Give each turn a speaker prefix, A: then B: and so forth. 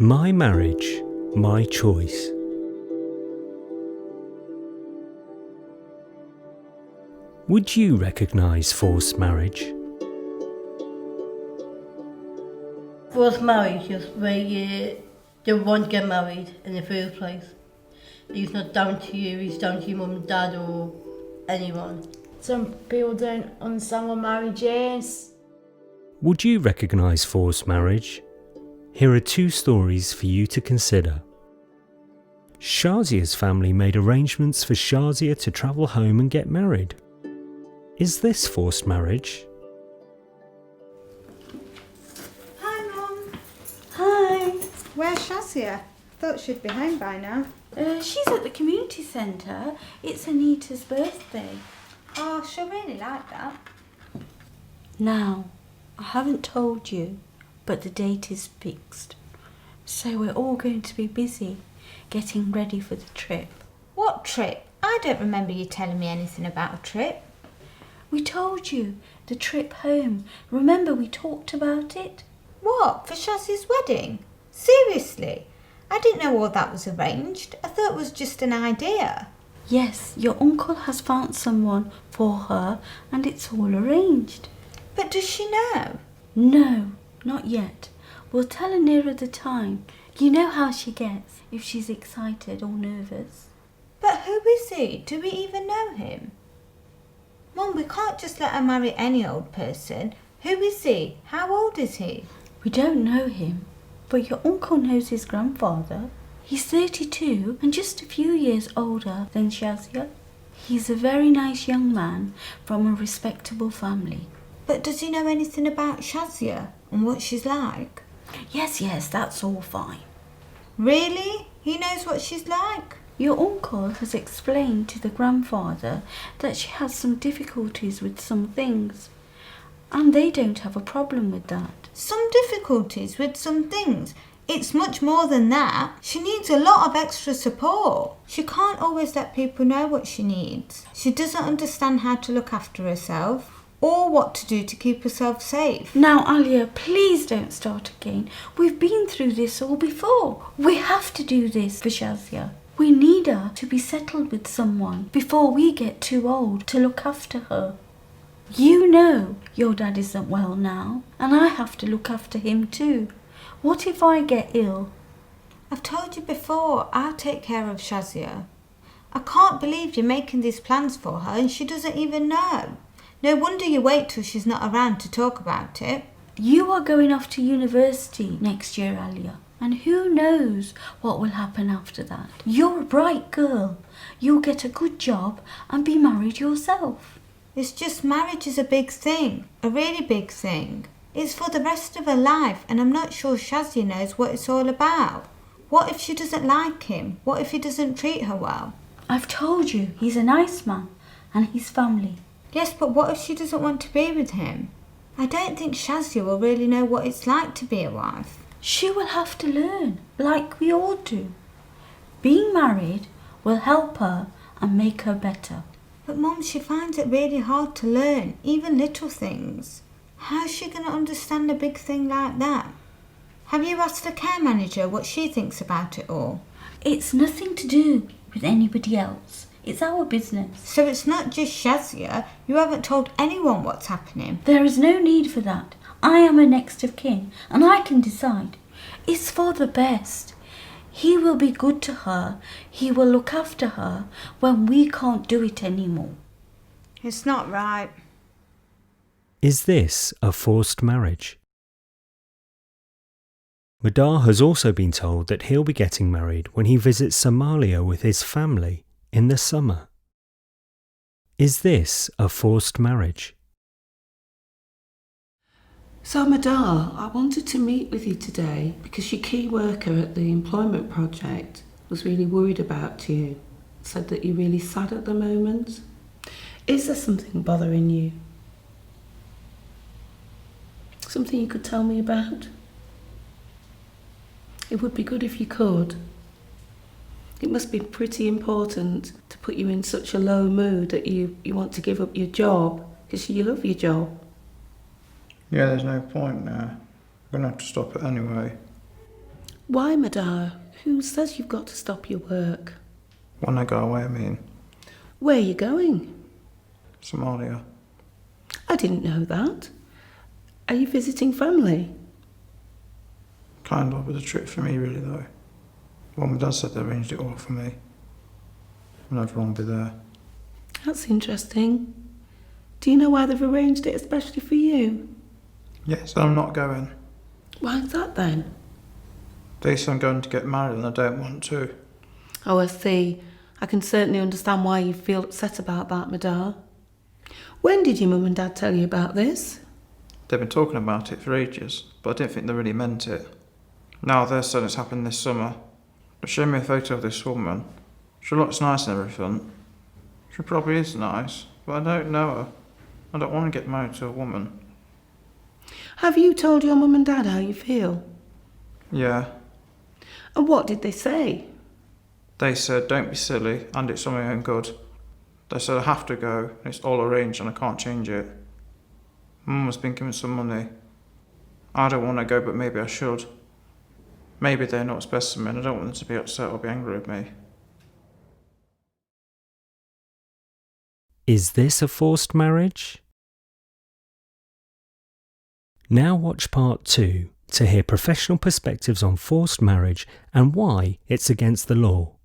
A: My marriage, my choice. Would you recognise forced marriage?
B: Forced marriage is where you don't want to get married in the first place. It's not down to you, it's down to your mum and dad or anyone.
C: Some people don't understand what marriage is.
A: Would you recognise forced marriage? Here are two stories for you to consider. Shazia's family made arrangements for Shazia to travel home and get married. Is this forced marriage?
D: Hi, Mum.
C: Hi.
D: Where's Shazia? Thought she'd be home by now.
C: She's at the community centre. It's Anita's birthday.
D: Oh, she'll really like that.
C: Now, I haven't told you, but the date is fixed. So we're all going to be busy getting ready for the trip.
D: What trip? I don't remember you telling me anything about a trip.
C: We told you, the trip home. Remember we talked about it?
D: What, for Shazia's wedding? Seriously? I didn't know all that was arranged. I thought it was just an idea.
C: Yes, your uncle has found someone for her and it's all arranged.
D: But does she know?
C: No, not yet. We'll tell her nearer the time. You know how she gets if she's excited or nervous.
D: But who is he? Do we even know him? Mum, we can't just let her marry any old person. Who is he? How old is he?
C: We don't know him, but your uncle knows his grandfather. He's 32 and just a few years older than Shazia. He's a very nice young man from a respectable family.
D: But does he know anything about Shazia and what she's like?
C: Yes, that's all fine.
D: Really? He knows what she's like?
C: Your uncle has explained to the grandfather that she has some difficulties with some things, and they don't have a problem with that.
D: Some difficulties with some things? It's much more than that. She needs a lot of extra support. She can't always let people know what she needs. She doesn't understand how to look after herself or what to do to keep herself safe.
C: Now, Alia, please don't start again. We've been through this all before. We have to do this for Shazia. We need her to be settled with someone before we get too old to look after her. You know your dad isn't well now, and I have to look after him too. What if I get ill?
D: I've told you before, I'll take care of Shazia. I can't believe you're making these plans for her and she doesn't even know. No wonder you wait till she's not around to talk about it.
C: You are going off to university next year, Alia, and who knows what will happen after that. You're a bright girl. You'll get a good job and be married yourself.
D: It's just marriage is a big thing, a really big thing. It's for the rest of her life and I'm not sure Shazia knows what it's all about. What if she doesn't like him? What if he doesn't treat her well?
C: I've told you, he's a nice man and his family.
D: Yes, but what if she doesn't want to be with him? I don't think Shazia will really know what it's like to be a wife.
C: She will have to learn, like we all do. Being married will help her and make her better.
D: But Mum, she finds it really hard to learn, even little things. How's she going to understand a big thing like that? Have you asked the care manager what she thinks about it all?
C: It's nothing to do with anybody else. It's our business.
D: So it's not just Shazia. You haven't told anyone what's happening.
C: There is no need for that. I am a next of kin and I can decide. It's for the best. He will be good to her. He will look after her when we can't do it anymore.
D: It's not right.
A: Is this a forced marriage? Madar has also been told that he'll be getting married when he visits Somalia with his family in the summer. Is this a forced marriage?
E: So Madar, I wanted to meet with you today because your key worker at the employment project was really worried about you. Said that you're really sad at the moment. Is there something bothering you? Something you could tell me about? It would be good if you could. It must be pretty important to put you in such a low mood that you want to give up your job because you love your job.
F: Yeah, there's no point now. I'm going to have to stop it anyway.
E: Why, Madar? Who says you've got to stop your work?
F: When I go away, I mean.
E: Where are you going?
F: Somalia.
E: I didn't know that. Are you visiting family?
F: Kind of, but a trip for me, really, though. Mum and Dad said they arranged it all for me. And everyone will be there.
E: That's interesting. Do you know why they've arranged it especially for you?
F: Yes, I'm not going.
E: Why is that then?
F: They say I'm going to get married and I don't want to.
E: Oh, I see. I can certainly understand why you feel upset about that, Madar. When did your mum and dad tell you about this?
F: They've been talking about it for ages, but I didn't think they really meant it. Now they're saying it's happened this summer. They showed me a photo of this woman. She looks nice and everything. She probably is nice, but I don't know her. I don't want to get married to a woman.
E: Have you told your mum and dad how you feel?
F: Yeah.
E: And what did they say?
F: They said, don't be silly, and it's for my own good. They said I have to go, and it's all arranged and I can't change it. Mum has been given some money. I don't want to go, but maybe I should. Maybe they're not specimen. I don't want them to be upset or be angry with me.
A: Is this a forced marriage? Now watch part 2 to hear professional perspectives on forced marriage and why it's against the law.